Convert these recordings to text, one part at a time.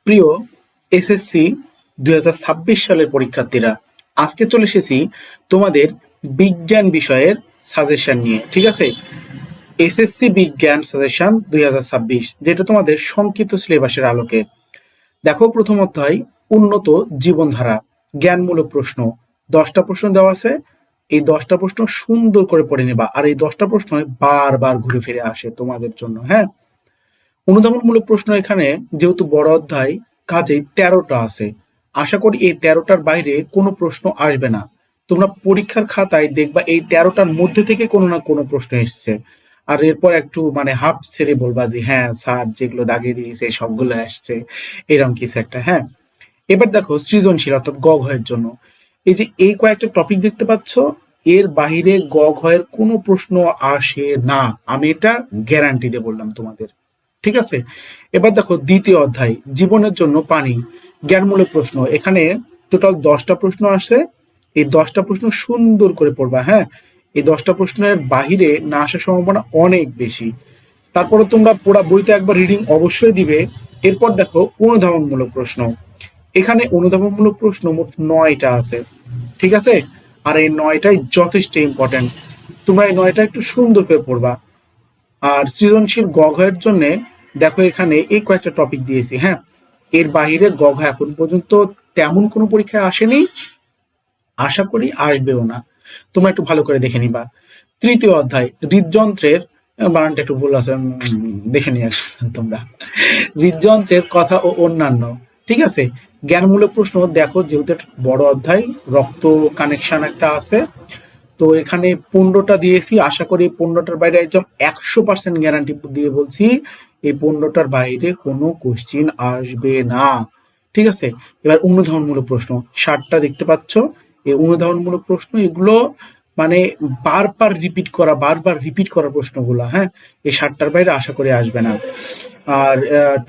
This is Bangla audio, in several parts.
প্রিয় এসএসসি 2026 সালের পরীক্ষার্থীরা, আজকে চলে এসেছি তোমাদের বিজ্ঞান বিষয়ের সাজেশন নিয়ে। ঠিক আছে, এসএসসি বিজ্ঞান সাজেশন 2026, যেটা তোমাদের সংক্ষিপ্ত সিলেবাসের আলোকে। দেখো, প্রথম অধ্যায় উন্নত জীবনধারা, জ্ঞানমূলক প্রশ্ন। 10টা প্রশ্ন দেওয়া আছে। এই 10টা প্রশ্ন সুন্দর করে পড়ে নেবা, আর এই 10টা প্রশ্ন বারবার ঘুরে ফিরে আসে তোমাদের জন্য। হ্যাঁ, অনুধাবনমূলক প্রশ্ন এখানে যেহেতু বড় অধ্যায়, কাজেই 13টা আছে। আশা করি এই 13টার বাইরে কোনো প্রশ্ন আসবে না। তোমরা পরীক্ষার খাতায় দেখবা এই 13টার মধ্যে থেকে কোনো না কোনো প্রশ্ন এসছে, আর এরপর একটু হাফ ছেড়ে বলবা যে হ্যাঁ স্যার যেগুলো দাগিয়ে দিয়েছে সবগুলো আসছে, এরকম কিছু একটা। হ্যাঁ, এবার দেখো সৃজনশীল অর্থাৎ গ ঘয়ের জন্য এই যে এই কয়েকটা টপিক দেখতে পাচ্ছ, এর বাহিরে গ ঘয়ের কোনো প্রশ্ন আসে না, আমি এটা গ্যারান্টি দিয়ে বললাম তোমাদের। ঠিক আছে, এবার দেখো দ্বিতীয় অধ্যায় জীবনের জন্য পানি, জ্ঞানমূলক প্রশ্ন। এখানে টোটাল 10টা প্রশ্ন আসে। এই 10টা প্রশ্ন সুন্দর করে পড়বা। হ্যাঁ, এই 10টা প্রশ্নের বাহিরে না আসার সম্ভাবনা অনেক বেশি। তারপরে তোমরা পুরো বইতে একবার রিডিং অবশ্যই দিবে। এরপর দেখো অনুধাবনমূলক প্রশ্ন। এখানে অনুধাবনমূলক প্রশ্ন মোট 9টা আছে। ঠিক আছে, আর এই 9টাই যথেষ্ট ইম্পর্টেন্ট। তোমরা এই 9টা একটু সুন্দর করে পড়বা। আর সৃজনশীল গ ঘয়ের জন্য দেখো এখানে এই কয়েকটা টপিক দিয়েছি। হ্যাঁ, এর বাইরে গ ঘ এখন পর্যন্ত তেমন কোনো পরীক্ষায় আসেনি, আশা করি আসবেও না। তোমরা একটু ভালো করে দেখে নিবা। তৃতীয় অধ্যায় হৃদযন্ত্রের, বানানটা একটু ভুল আছে, দেখে নিয়ে তোমরা। হৃদযন্ত্রের কথা ও অন্যান্য। ঠিক আছে, জ্ঞানমূলক প্রশ্ন দেখো, যেহেতু একটা বড় অধ্যায়, রক্ত কানেকশন একটা আছে, তো এখানে 15টা দিয়েছি। আশা করি 15টার বাইরে একদম 100% গ্যারান্টি দিয়ে বলছি, এই 15টার বাইরে কোনো কোশ্চিন আসবে না। ঠিক আছে, এবার অনুধাবনমূলক প্রশ্ন 60টা দেখতে পাচ্ছ। এই অনুধাবনমূলক প্রশ্ন এগুলো বারবার রিপিট করা প্রশ্নগুলো। হ্যাঁ, এই 60টার বাইরে আশা করি আসবে না। আর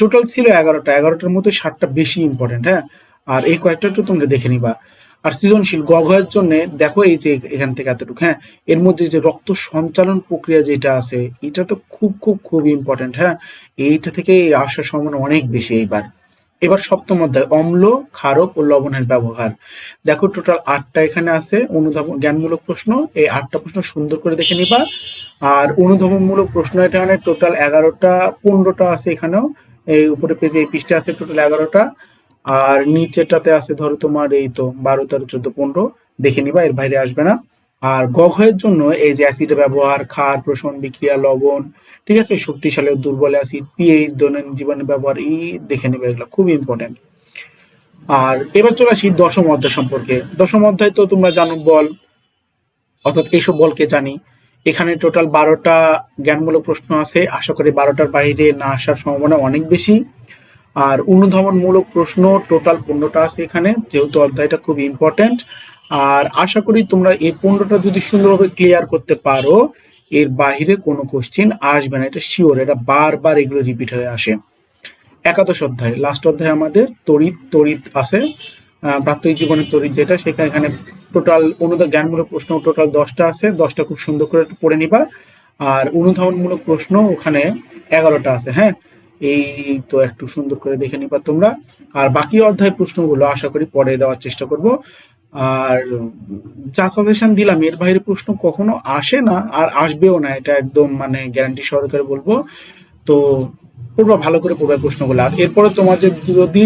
টোটাল ছিল 11টার মধ্যে 7টা বেশি ইম্পর্টেন্ট। হ্যাঁ, আর এই কয়েকটা একটু তোমরা দেখে নিবা। আর সৃজনশীল গ ঘয়ের জন্য দেখো এই যে এখান থেকে এতটুকু। হ্যাঁ, এর মধ্যে যে রক্ত সঞ্চালন প্রক্রিয়া যেটা আছে, এটা তো খুব ইম্পর্টেন্ট। হ্যাঁ, এইটা থেকে আসার সম্ভাবনা অনেক বেশি। এবার সপ্তম অধ্যায় অম্ল, ক্ষারক ও লবণের ব্যবহার। দেখো টোটাল 8টা এখানে আছে অনুধাবন জ্ঞানমূলক প্রশ্ন। এই 8টা প্রশ্ন সুন্দর করে দেখে নিবা। আর অনুধাবনমূলক প্রশ্ন এখানে টোটাল 11টা, 15টা আছে এখানেও। এই উপরে পেজে এই পৃষ্ঠে আছে টোটাল 11টা, আর নিচেটাতে আছে ধরো তোমার এই তো 12, 13, 14, 15। দেখে নিবা, এর বাইরে আসবে না। আর গ ঘয়ের জন্য এই যে অ্যাসিডের ব্যবহার, ক্ষার, প্রশমন বিক্রিয়া, লবণ। ঠিক আছে, শক্তিশালী ও দুর্বল অ্যাসিড, পিএইচ, দৈনন্দিন জীবনে ব্যবহার, এই দেখে নেবে, এগুলো খুব ইম্পর্টেন্ট। আর এবার চলে আসি দশম অধ্যায় সম্পর্কে। দশম অধ্যায় তো তোমরা জানো, বল, অর্থাৎ এইসব বলকে জানি। এখানে টোটাল 12টা জ্ঞানমূলক প্রশ্ন আছে। আশা করি 12টার বাইরে না আসার সম্ভাবনা অনেক বেশি। আর অনুধাবনমূলক প্রশ্ন টোটাল 15টা আছে এখানে, যেহেতু অধ্যায়টা খুব ইম্পর্টেন্ট। আর আশা করি তোমরা এই 15টা যদি সুন্দরভাবে ক্লিয়ার করতে পারো, এর বাইরে কোনো কোশ্চিন আসবে না, এটা শিওর। এটা বারবার এগুলো রিপিট হয়ে আসে। একাদশ অধ্যায় লাস্ট অধ্যায় আমাদের তড়িৎ আছে, প্রাত্যহিক জীবনের তড়িৎ যেটা, সেখানে এখানে টোটাল জ্ঞানমূলক প্রশ্ন টোটাল 10টা আছে। 10টা খুব সুন্দর করে পড়ে নিবা। আর অনুধাবনমূলক প্রশ্ন ওখানে 11টা আছে। হ্যাঁ, এই তো একটু সুন্দর করে দেখে নিবা তোমরা। আর বাকি অধ্যায় প্রশ্নগুলো আশা করি পরে দেওয়ার চেষ্টা করব। আর যা সাজেশন দিলাম, এর বাইরে প্রশ্ন কখনো আসে না, আর আসবেও না, এটা একদম গ্যারান্টি সহকারে বলবো। তো পড়বা, ভালো করে পড়বা প্রশ্নগুলো। আর এরপরে তোমার যদি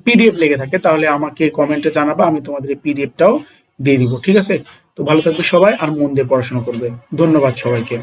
পিডিএফ লেগে থাকে তাহলে আমাকে কমেন্টে জানাবা, আমি তোমাদের এই পিডিএফটাও দিয়ে দিব। ঠিক আছে, তো ভালো থাকবে সবাই, আর মন দিয়ে পড়াশোনা করবে। ধন্যবাদ সবাইকে।